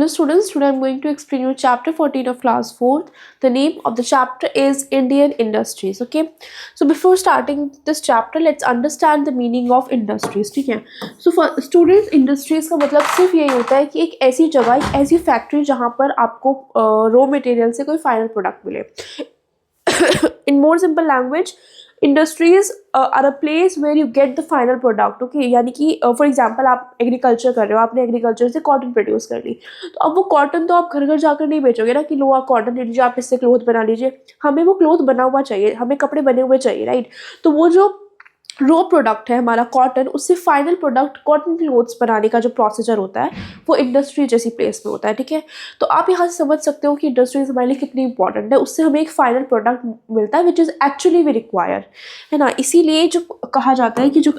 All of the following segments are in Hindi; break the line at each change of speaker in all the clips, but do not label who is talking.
students, today I'm going to explain you chapter 14 of class 4th. The name of the chapter is Indian Industries. Okay, so before starting this chapter, let's understand the meaning of industries. ठीक है, so for students, industries का मतलब सिर्फ यही होता है कि एक ऐसी जगह, एक ऐसी फैक्ट्री जहाँ पर आपको रॉ मटेरियल से कोई फाइनल प्रोडक्ट मिले. In more simple language, industries are a place where you get the final product. Okay, यानी कि फॉर एग्जांपल आप एग्रीकल्चर कर रहे हो, आपने एग्रीकल्चर से कॉटन प्रोड्यूस कर ली, तो अब वो कॉटन तो आप घर घर जाकर नहीं बेचोगे ना कि लो आप कॉटन ले लीजिए, आप इससे क्लोथ बना लीजिए. हमें वो क्लोथ बना हुआ चाहिए, हमें कपड़े बने हुए चाहिए, राइट. तो वो जो रॉ प्रोडक्ट है हमारा कॉटन, उससे फाइनल प्रोडक्ट कॉटन क्लोथ्स बनाने का जो प्रोसीजर होता है वो इंडस्ट्री जैसी प्लेस में होता है. ठीक है, तो आप यहाँ से समझ सकते हो कि इंडस्ट्रीज हमारे लिए कितनी इंपॉर्टेंट है. उससे हमें एक फाइनल प्रोडक्ट मिलता है which is actually we require, है ना. इसीलिए जो कहा जाता है कि जो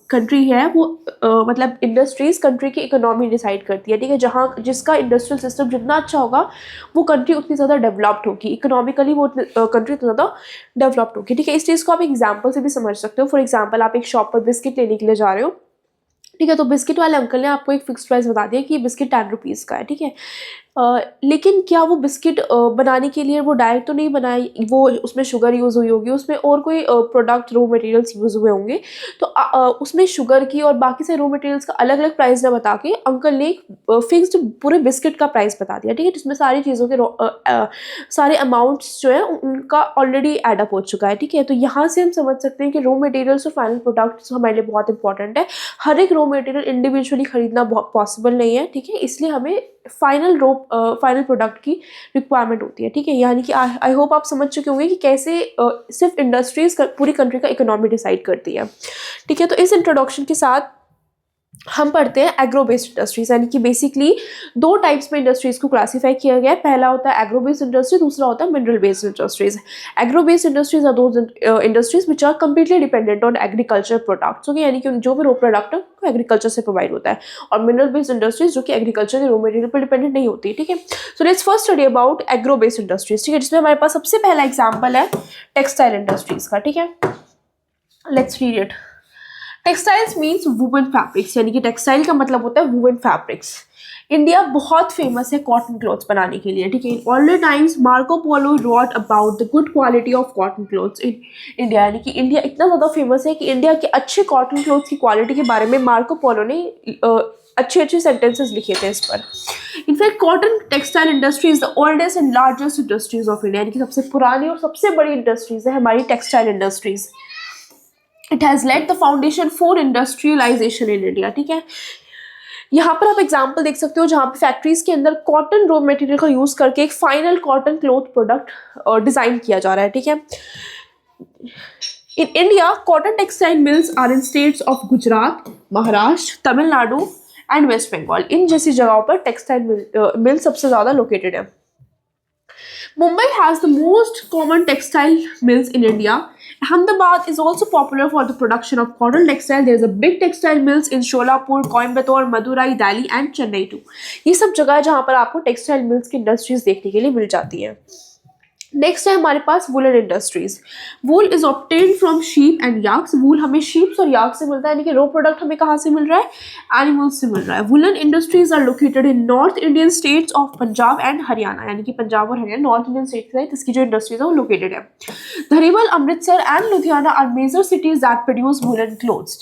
कंट्री है वो मतलब इंडस्ट्रीज कंट्री की इकोनॉमी डिसाइड करती है. ठीक है, जहाँ जिसका इंडस्ट्रियल सिस्टम जितना अच्छा होगा वो कंट्री उतनी ज़्यादा डेवलप्ड होगी, इकोनॉमिकली वो कंट्री उतना ज़्यादा डेवलप्ड होगी. ठीक है, इस चीज़ को आप एग्जाम्पल से भी समझ सकते हो. फॉर एग्जाम्पल, आप एक शॉप पर बिस्किट लेने के लिए जा रहे हो. ठीक है, तो बिस्किट वाले अंकल ने आपको एक फिक्स प्राइस बता दिया कि ये बिस्किट 10 रुपीज़ का है. ठीक है, लेकिन क्या वो बिस्किट बनाने के लिए वो डायरेक्ट तो नहीं बनाए, वो उसमें शुगर यूज़ हुई होगी, उसमें और कोई प्रोडक्ट रॉ मटेरियल्स यूज़ हुए होंगे. तो उसमें शुगर की और बाकी से रॉ मटेरियल्स का अलग अलग प्राइस ना बता के अंकल ने फिक्स्ड पूरे बिस्किट का प्राइस बता दिया. ठीक है, जिसमें सारी चीज़ों के सारे अमाउंट्स जो है उनका ऑलरेडी एडअप हो चुका है. ठीक है, तो यहाँ से हम समझ सकते हैं कि रॉ मटेरियल्स और फाइनल प्रोडक्ट्स हमारे लिए बहुत इंपॉर्टेंट है. हर एक रॉ मटेरियल इंडिविजुअली खरीदना पॉसिबल नहीं है. ठीक है, इसलिए हमें फाइनल प्रोडक्ट की रिक्वायरमेंट होती है. ठीक है, यानी कि आई होप आप समझ चुके होंगे कि कैसे सिर्फ इंडस्ट्रीज पूरी कंट्री का इकोनॉमी डिसाइड करती है. ठीक है, तो इस इंट्रोडक्शन के साथ हम पढ़ते हैं एग्रो बेस्ड इंडस्ट्रीज. यानी कि बेसिकली दो टाइप्स में इंडस्ट्रीज को क्लासीफाई किया गया है. पहला होता है एग्रो बेस्ड इंडस्ट्री, दूसरा होता है mineral based industries. Agro based industries are those industries which are completely dependent on agriculture products. Okay, यानी कि जो भी रॉ प्रोडक्ट है वो एग्रीकल्चर से प्रोवाइड होता है. और मिनरल बेस्ड इंडस्ट्रीज जो कि एग्रीकल्चर के रॉ मटेरियल पर डिपेंडेंट नहीं होती. ठीक है, so let's first study about agro based industries. ठीक है, जिसमें हमारे पास सबसे पहला एग्जाम्पल है टेक्सटाइल इंडस्ट्रीज का. ठीक है, let's read it. Textiles means woven fabrics, यानी कि टेक्सटाइल का मतलब होता है वुवन फैब्रिक्स. इंडिया बहुत फेमस है कॉटन क्लॉथ्स बनाने के लिए. ठीक है, in older times Marco Polo wrote about the good quality of cotton cloths in India. यानी कि इंडिया इतना ज़्यादा फेमस है कि इंडिया के अच्छे कॉटन क्लॉथ्स की क्वालिटी के बारे में मार्को पोलो ने अच्छे अच्छे सेंटेंसेस लिखे थे इस पर. In fact cotton textile industry is the oldest and largest industries of India. यानी कि सबसे पुरानी और सबसे बड़ी इंडस्ट्रीज है हमारी textile industries. It has led the foundation for industrialization in India. ठीक है, यहाँ पर आप एग्जाम्पल देख सकते हो जहाँ पे फैक्ट्रीज के अंदर कॉटन रॉ मटेरियल का यूज़ करके एक final cotton cloth product design किया जा रहा है. ठीक है, in India cotton textile mills are in states of Gujarat, Maharashtra, Tamil Nadu and West Bengal. इन जैसी जगहों पर टेक्सटाइल मिल सबसे ज़्यादा लोकेटेड है. Mumbai has the most common textile mills in India. Ahmedabad is also popular for the production of cotton textile. There is a big textile mills in Sholapur, Coimbatore, Madurai, Delhi and Chennai too. ये सब जगह है जहाँ पर आपको टेक्सटाइल मिल्स की इंडस्ट्रीज देखने के लिए मिल जाती है. नेक्स्ट है हमारे पास woollen industries. Wool is obtained from sheep and yaks. Wool हमें शीप्स और याक से मिलता है, यानी कि रॉ प्रोडक्ट हमें कहाँ से मिल रहा है, एनिमल्स से मिल रहा है. Woollen industries are located in north Indian states of Punjab and Haryana. यानी कि पंजाब और हरियाणा नॉर्थ इंडियन स्टेट्स है, इसकी जो इंडस्ट्रीज है वो लोकेटेड है. Dhariwal, Amritsar and Ludhiana are major cities that produce woollen clothes.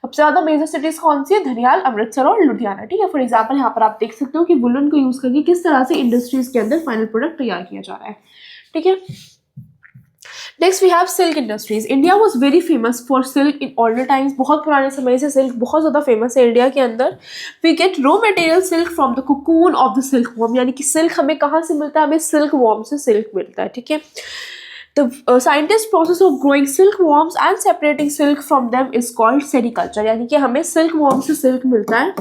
सबसे ज्यादा मेजर सिटीज कौन सी है, धरियाल, अमृतसर और लुधियाना. ठीक है, फॉर एग्जाम्पल यहाँ पर आप देख सकते हो कि वुलन को यूज करके किस तरह से इंडस्ट्रीज के अंदर फाइनल प्रोडक्ट तैयार किया जा रहा है. ठीक है, next we have silk industries. India was very famous for silk in older times. बहुत पुराने समय से सिल्क बहुत ज़्यादा फेमस है इंडिया के अंदर. We get raw material silk from the cocoon of the silk worm. यानी कि सिल्क हमें कहाँ से मिलता है, हमें सिल्क वॉर्म से सिल्क मिलता है. ठीक है, the scientist process of growing silk worms and separating silk from them is called sericulture. यानी कि हमें सिल्क वॉर्म से सिल्क मिलता है.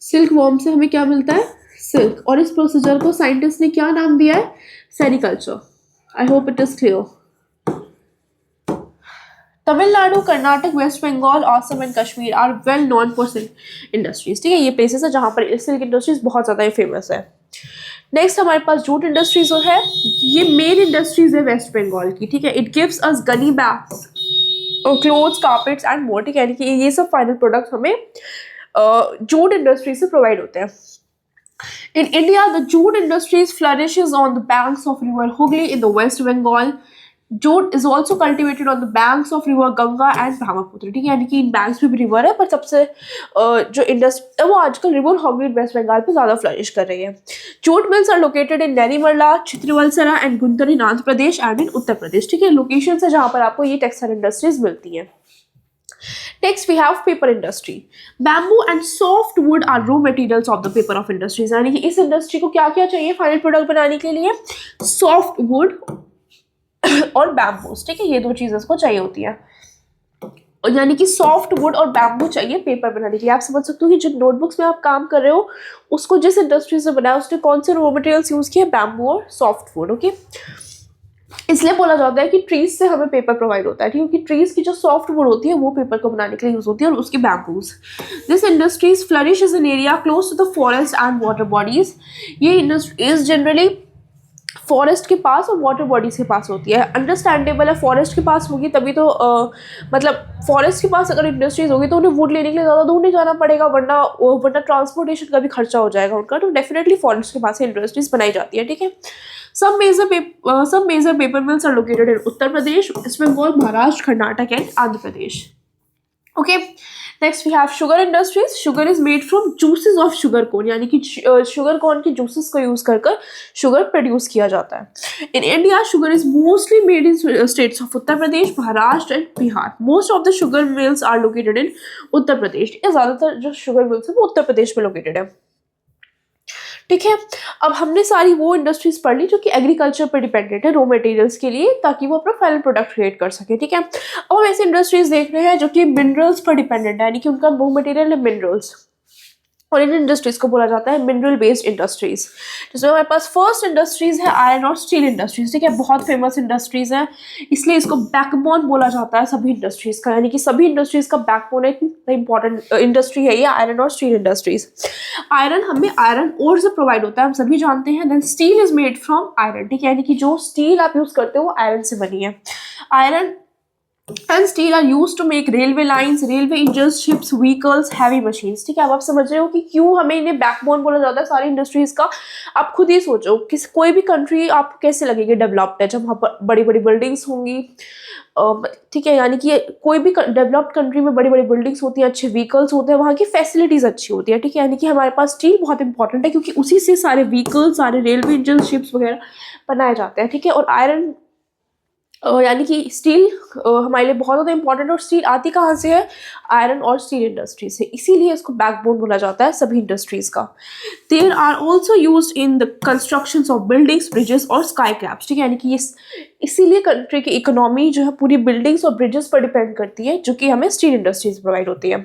सिल्क वॉर्म से हमें क्या मिलता है, सिल्क. और इस प्रोसीजर को साइंटिस्ट ने क्या नाम दिया है, sericulture. I hope it is clear. Tamil Nadu, Karnataka, West Bengal, Assam and Kashmir are well known for silk industries. ठीक है, ये प्लेसेस है जहाँ पर सिल्क इंडस्ट्रीज बहुत ज़्यादा फेमस है. नेक्स्ट हमारे पास जूट इंडस्ट्रीज जो है, ये मेन इंडस्ट्रीज है वेस्ट बंगाल की. ठीक है, it gives us Ghani bags, clothes, carpets and more. ठीक है, यानी कि ये सब फाइनल प्रोडक्ट्स हमें जूट इंडस्ट्री से प्रोवाइड होते हैं. In India, the jute industries flourishes on the banks of river Hooghly in the West Bengal. Jute is also cultivated on the banks of river Ganga and Brahmaputra. ठीक है, यानी कि इन बैंक्स में भी रिवर है, पर सबसे जो इंडस्ट्री है वो आजकल रिवर हॉगली वेस्ट बंगाल पे ज़्यादा फ्लरिश कर रही है. Jute mills are located in Nellimarla, Chitravalasa and Guntur in Andhra Pradesh and in Uttar Pradesh. ठीक है, लोकेशन है जहाँ पर आपको ये टेक्सटाइल इंडस्ट्रीज मिलती हैं. Next, we have paper industry. Bamboo and softwood are raw materials of the paper of industries. यानी कि इस इंडस्ट्री को क्या क्या चाहिए फाइनल प्रोडक्ट बनाने के लिए? सॉफ्टवुड और बैम्बूस. ठीक है, ये दो चीज़ें इसको चाहिए होती है. और यानी कि सॉफ्ट वुड और बैम्बू चाहिए पेपर बनाने के लिए. आप समझ सकते हो कि जिन नोटबुक्स में आप काम कर रहे हो उसको जिस इंडस्ट्री से बनाया उसने कौन से रॉ मटेरियल्स यूज़ किए? बैम्बू और सॉफ्ट वुड. ओके, इसलिए बोला जाता है कि ट्रीज से हमें पेपर प्रोवाइड होता है. ठीक है, क्योंकि ट्रीज की जो सॉफ्ट वुड होती है वो पेपर को बनाने के लिए यूज होती है, और उसकी bamboos. This industries flourish is an area close to the forest and water bodies. ये इंडस्ट्रीज जनरली फॉरेस्ट के पास और वाटर बॉडीज के पास होती है. अंडरस्टैंडेबल है, फॉरेस्ट के पास होगी तभी तो मतलब फॉरेस्ट के पास अगर इंडस्ट्रीज होगी तो उन्हें वुड लेने के लिए ज़्यादा दूर नहीं जाना पड़ेगा, वरना ट्रांसपोर्टेशन का भी खर्चा हो जाएगा उनका. तो डेफिनेटली फॉरेस्ट के पास इंडस्ट्रीज बनाई जाती है. ठीक है, some major paper mills are located in Uttar Pradesh, West Bengal, Maharashtra, Karnataka and Andhra Pradesh. Okay, next we have sugar industries. Sugar is made from juices of sugar cone, यानी कि sugar cone के juices को use कर sugar produce किया जाता है. In India, sugar is mostly made in states of Uttar Pradesh, Maharashtra and Bihar. Most of the sugar mills are located in Uttar Pradesh. ये ज़्यादातर जो sugar mills है वो उत्तर प्रदेश में located है. ठीक है, अब हमने सारी वो इंडस्ट्रीज पढ़ ली जो कि एग्रीकल्चर पर डिपेंडेंट है रॉ मटेरियल्स के लिए, ताकि वो अपना फाइनल प्रोडक्ट क्रिएट कर सके. ठीक है, अब हम ऐसे इंडस्ट्रीज देख रहे हैं जो कि मिनरल्स पर डिपेंडेंट है, यानी कि उनका रॉ मटेरियल है मिनरल्स, और इन इंडस्ट्रीज को बोला जाता है मिनरल बेस्ड इंडस्ट्रीज. जिसमें हमारे पास फर्स्ट इंडस्ट्रीज है आयरन और स्टील इंडस्ट्रीज. ठीक है, बहुत फेमस इंडस्ट्रीज है, इसलिए इसको बैकबोन बोला जाता है सभी इंडस्ट्रीज का, यानी कि सभी इंडस्ट्रीज का बैकबोन है. इंपॉर्टेंट इंडस्ट्री है ये आयरन और स्टील इंडस्ट्रीज. आयरन हमें आयरन ओर से प्रोवाइड होता है, हम सभी जानते हैं. Then steel is made from iron. ठीक है, यानी कि जो स्टील आप यूज करते हो वो आयरन से बनी है. Iron and steel are used to make railway lines, railway engines, ships, vehicles, heavy machines. ठीक है, अब आप समझ रहे हो कि क्यों हमें इन्हें बैकबोन बोला जाता है सारी इंडस्ट्रीज का. आप खुद ही सोचो कि कोई भी कंट्री आपको कैसे लगेगी डेवलप्ड है जब वहाँ पर बड़ी बड़ी बिल्डिंग्स होंगी. ठीक है, यानी कि कोई भी डेवलप्ड कंट्री में बड़ी बड़ी बिल्डिंग्स होती हैं, अच्छे व्हीकल्स होते हैं, वहाँ की फैसिलिटीज़ अच्छी होती है. ठीक है, यानी कि हमारे पास स्टील बहुत इंपॉर्टेंट है क्योंकि उसी से सारे व्हीकल्स, सारे रेलवे इंजन, शिप्स वगैरह बनाए जाते हैं. ठीक है, और आयरन यानी कि स्टील हमारे लिए बहुत ज़्यादा इंपॉर्टेंट है. और स्टील आती कहाँ से है? आयरन और स्टील इंडस्ट्री से, इसीलिए इसको बैकबोन बोला जाता है सभी इंडस्ट्रीज का. There are also use in the construction of buildings, bridges और स्काई क्रैप्स. ठीक है, यानी कि ये इसीलिए कंट्री की इकोनॉमी जो है पूरी बिल्डिंग्स और ब्रिजेस पर डिपेंड करती है, जो कि हमें स्टील इंडस्ट्रीज प्रोवाइड होती है.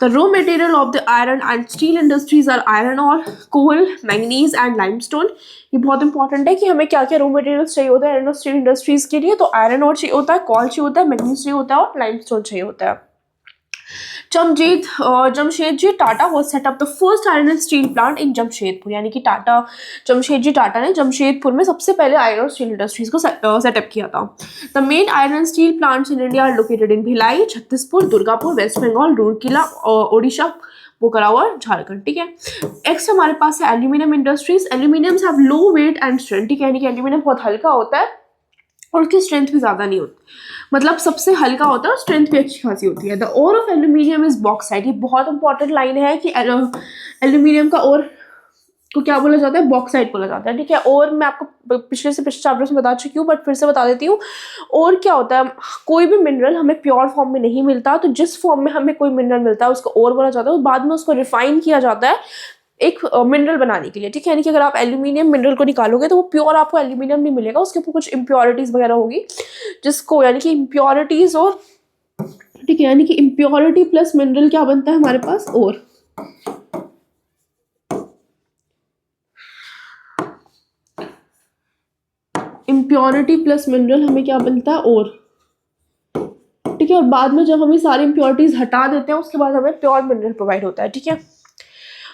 The raw material of the iron and steel industries are iron और कोल, मैंगनीज एंड लाइमस्टोन. ये बहुत इंपॉर्टेंट है कि हमें क्या क्या रॉ मटेरियल्स चाहिए होता है आयरन और स्टील इंडस्ट्रीज के लिए. तो आयरन और चाहिए होता है, कॉल चाहिए होता है, मैग्नीज चाहिए होता है और लाइमस्टोन चाहिए होता है. Jamshedji Tata was set up the first iron and steel plant in Jamshedpur. यानी कि जमशेदजी टाटा ने जमशेदपुर में सबसे पहले आयरन और स्टील इंडस्ट्रीज को सेटअप किया था. The main iron and steel plants in India are located in Bhilai, Chhattispur, Durgapur, West Bengal, Rourkela, Odisha, Bokaro और झारखंड. ठीक है, नेक्स्ट हमारे पास है aluminium industries. Aluminium have low weight and strength. ठीक है, यानी कि एल्यूमिनियम बहुत हल्का होता है और उसकी स्ट्रेंथ भी ज़्यादा नहीं होती, मतलब सबसे हल्का होता है और स्ट्रेंथ भी अच्छी खासी होती है. The ore of aluminium is bauxite. ये बहुत इंपॉर्टेंट लाइन है कि एल्यूमिनियम का ओर को क्या बोला जाता है? बॉक्साइट बोला जाता है. ठीक है, और मैं आपको पिछले चैप्टर्स में बता चुकी हूँ, बट फिर से बता देती हूँ. और क्या होता है, कोई भी मिनरल हमें प्योर फॉर्म में नहीं मिलता, तो जिस फॉर्म में हमें कोई मिनरल मिलता है उसको और बोला जाता है, और बाद में उसको रिफाइन किया जाता है एक मिनरल बनाने के लिए. ठीक है, यानी कि अगर आप एल्यूमिनियम मिनरल को निकालोगे तो वो प्योर आपको एल्यूमिनियम नहीं मिलेगा, उसके ऊपर कुछ इम्प्योरिटीज़ वगैरह होगी, जिसको यानी कि इम्प्योरिटीज़ और ठीक है, यानी कि इम्प्योरिटी प्लस मिनरल क्या बनता है हमारे पास? और इम्प्योरिटी प्लस मिनरल हमें क्या बनता है? और. ठीक है, और बाद में जब हम ये सारी इम्प्योरिटीज़ हटा देते हैं उसके बाद हमें प्योर मिनरल प्रोवाइड होता है. ठीक है,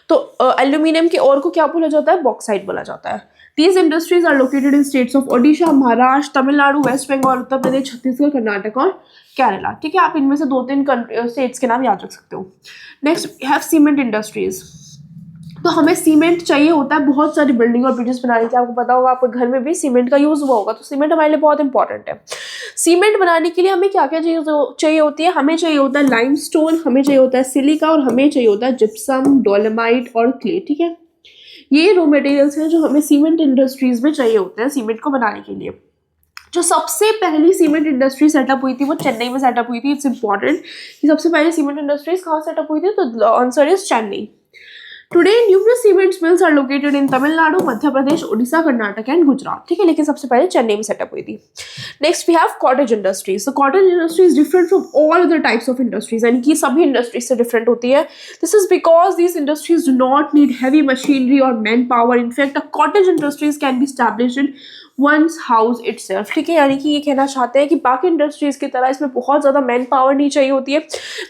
तो एल्यूमिनियम के और को क्या बोला जाता है? बॉक्साइट बोला जाता है. These industries are located in states of Odisha, Maharashtra, Tamil Nadu, West Bengal, Uttar Pradesh, Chhattisgarh, Karnataka और केरला. ठीक है, आप इनमें से 2-3 स्टेट्स के नाम याद रख सकते हो. Next we have cement industries. तो हमें सीमेंट चाहिए होता है बहुत सारी बिल्डिंग और ब्रिजेस बनाने की। आपको पता होगा आपके घर में भी सीमेंट का यूज़ हुआ होगा, तो सीमेंट हमारे लिए बहुत इंपॉर्टेंट है। सीमेंट बनाने के लिए हमें क्या क्या चाहिए होती है? हमें चाहिए होता है लाइमस्टोन, हमें चाहिए होता है सिलिका और हमें चाहिए होता है जिप्सम, डोलेमाइट और क्ले। ठीक है, ये रॉ मटेरियल्स हैं जो हमें सीमेंट इंडस्ट्रीज में चाहिए होते हैं सीमेंट को बनाने के लिए। जो सबसे पहली सीमेंट इंडस्ट्री सेटअप हुई थी वो चेन्नई में सेटअप हुई थी। इट्स इंपॉर्टेंट कि सबसे पहले सीमेंट इंडस्ट्रीज कहाँ सेटअप हुई थी, तो answer is Chennai. Today numerous cement mills are located in Tamil Nadu, Madhya Pradesh, Odisha, Karnataka and Gujarat. ठीक है, लेकिन सबसे पहले चेन्नई में सेटअप हुई थी। Next we have cottage industries. तो cottage industry is different from all other types of industries, यानी कि सभी इंडस्ट्रीज से डिफरेंट होती है। This is because these industries do not need heavy machinery और man power. In fact a cottage industries can be established in one's house itself. ठीक है, यानी कि ये कहना चाहते हैं कि बाकी इंडस्ट्रीज की तरह इसमें बहुत ज़्यादा मैन पावर नहीं चाहिए होती है।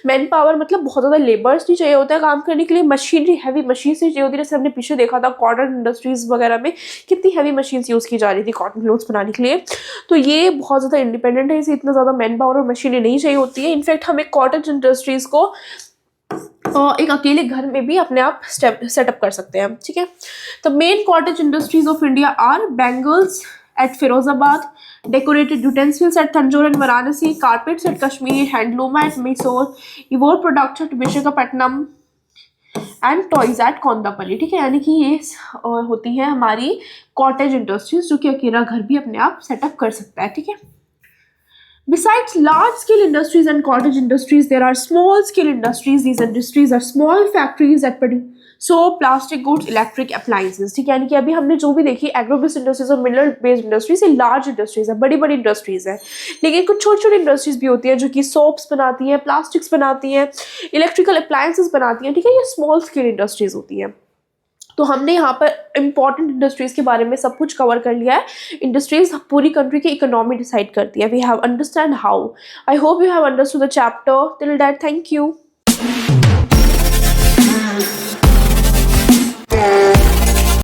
मैन पावर मतलब बहुत ज़्यादा लेबर्स नहीं चाहिए होता है काम करने के लिए। मशीनरी हैवी मशीन्स नहीं चाहिए होती। जैसे हमने पीछे देखा था कॉटन इंडस्ट्रीज वगैरह में कितनी हैवी मशीन्स यूज़ की जा रही थी कॉटन क्लोथ्स बनाने के लिए। तो ये बहुत ज़्यादा इंडिपेंडेंट है, इसे इतना ज़्यादा मैन पावर और मशीनरी नहीं चाहिए होती है। इनफैक्ट हमें कॉटेज इंडस्ट्रीज को एक अकेले घर में भी अपने आप सेटअप कर सकते हैं। ठीक है, the main cottage industries of India are bangles at Firozabad, decorated utensils at Tanjore and Varanasi, carpets at Kashmir, handloom at Mysore, Ivor products at Visakhapatnam and toys at Kondapalli। ठीक है, यानी कि ये होती है हमारी कॉटेज इंडस्ट्रीज जो कि अकेला घर भी अपने आप सेटअप कर सकता है। ठीक है, besides large scale industries and cottage industries, there are small scale industries. These industries are small factories that produce soap, plastic goods, electric appliances। ठीक है, यानी कि अभी हमने जो भी देखी एग्रो बेस्ड इंडस्ट्रीज और मिनरल बेस्ड इंडस्ट्रीज, ये लार्ज इंडस्ट्रीज है, बड़ी बड़ी इंडस्ट्रीज है। लेकिन कुछ छोटी छोटी इंडस्ट्रीज भी होती है जो कि सोप्स बनाती हैं, प्लास्टिक्स बनाती हैं, इलेक्ट्रिकल अप्लायंसेस बनाती हैं। ठीक है, ये स्मॉल स्केल इंडस्ट्रीज होती हैं। तो हमने यहाँ पर इंपॉर्टेंट इंडस्ट्रीज के बारे में सब कुछ कवर कर लिया है। इंडस्ट्रीज पूरी कंट्री की इकोनॉमी डिसाइड करती है। We have understand how. I hope you have understood the chapter till that. Thank you.